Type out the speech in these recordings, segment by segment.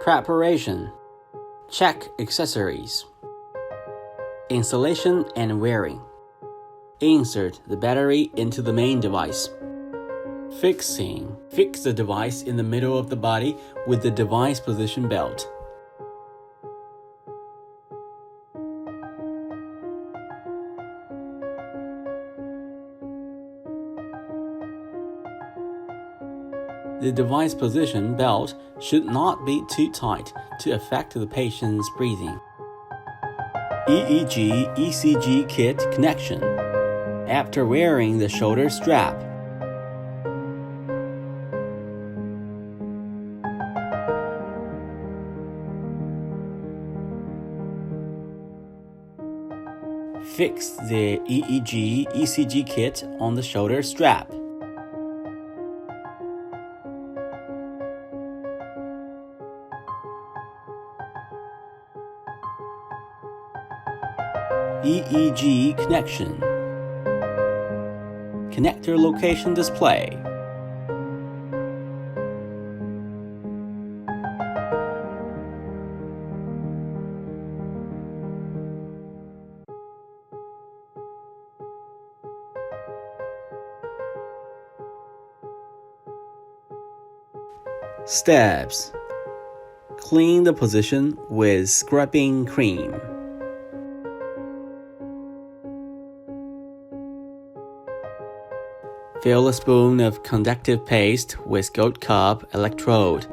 Preparation. Check accessories. Installation and wearing. Insert the battery into the main device. Fixing. Fix the device in the middle of the body with the device position belt. The device position belt should not be too tight to affect the patient's breathing. EEG/ECG kit connection. After wearing the shoulder strap, fix the EEG/ECG kit on the shoulder strap. EEG connection. Connector location display. Steps. Clean the position with scrubbing cream. Fill a spoon of conductive paste with gold cup electrode.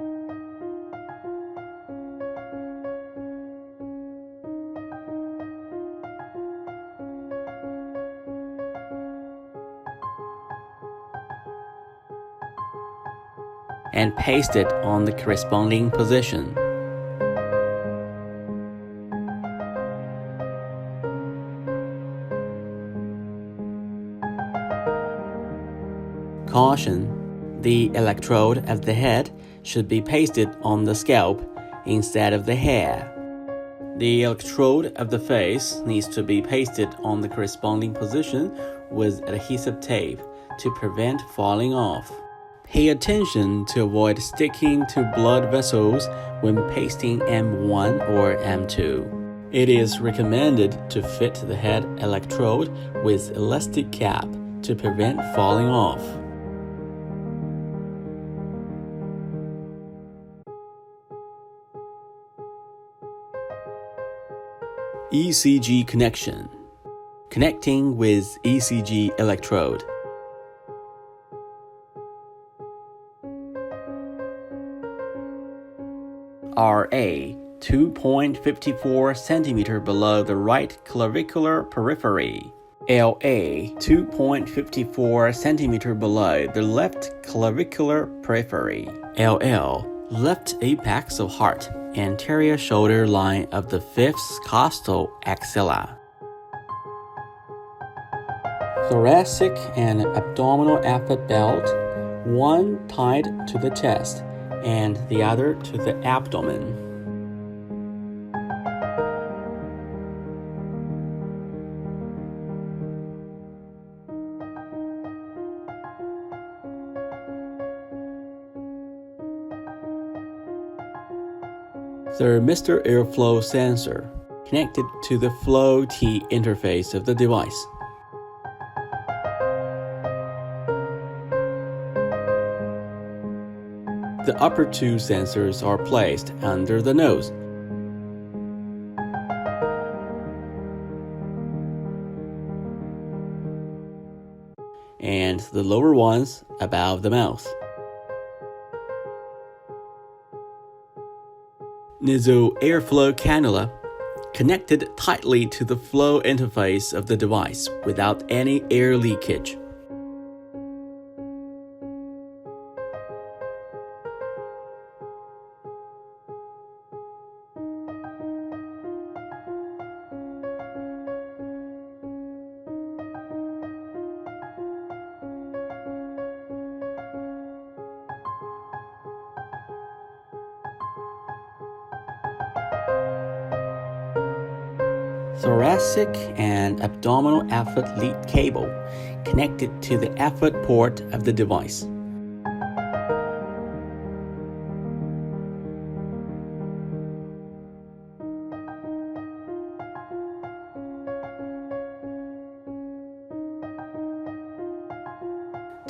And paste it on the corresponding position. Caution: the electrode at the head should be pasted on the scalp instead of the hair. The electrode of the face needs to be pasted on the corresponding position with adhesive tape to prevent falling off. Pay attention to avoid sticking to blood vessels when pasting M1 or M2. It is recommended to fit the head electrode with elastic cap to prevent falling off. ECG connection. Connecting with ECG electrode. RA 2.54 cm below the right clavicular periphery. LA 2.54 cm below the left clavicular periphery. LL left apex of heart, anterior shoulder line of the fifth costal axilla. Thoracic and abdominal effort belt, one tied to the chest and the other to the abdomen. Thermistor airflow sensor connected to the flow T interface of the device. The upper two sensors are placed under the nose. And the lower ones above the mouth. Nasal airflow cannula connected tightly to the flow interface of the device without any air leakage. Thoracic and abdominal effort lead cable connected to the effort port of the device.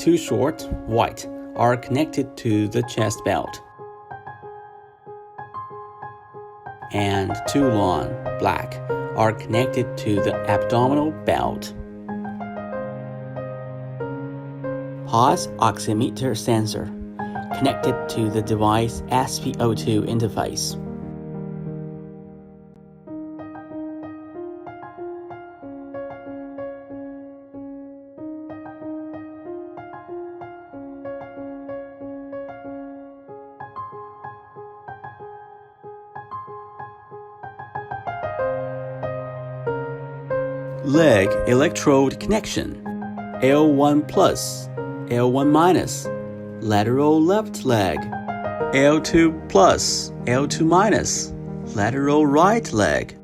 too short, white, are connected to the chest belt, and too long, black, are connected to the abdominal belt. Pulse oximeter sensor connected to the device SpO2 interface. Leg electrode connection, L1 plus, L1 minus, lateral left leg, L2 plus, L2 minus, lateral right leg.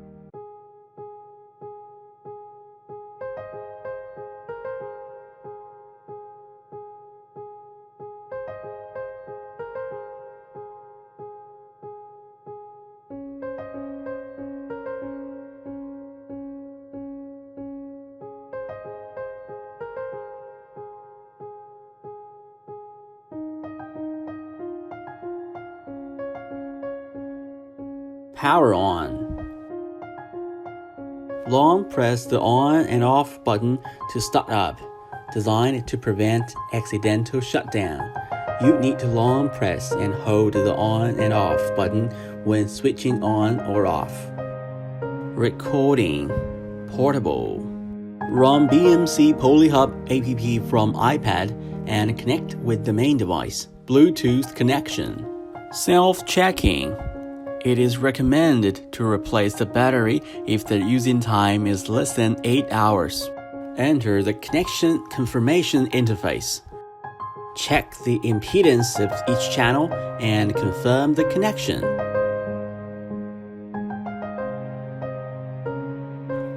Power on. Long press the on and off button to start up, designed to prevent accidental shutdown. You need to long press and hold the on and off button when switching on or off. Recording, portable. Run BMC PolyHub app from iPad and connect with the main device. Bluetooth connection. Self-checking. It is recommended to replace the battery if the using time is less than 8 hours. Enter the connection confirmation interface. Check the impedance of each channel and confirm the connection.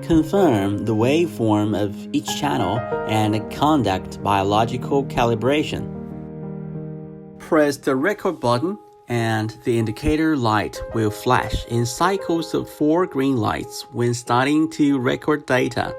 Confirm the waveform of each channel and conduct biological calibration. Press the record button and the indicator light will flash in cycles of 4 green lights when starting to record data.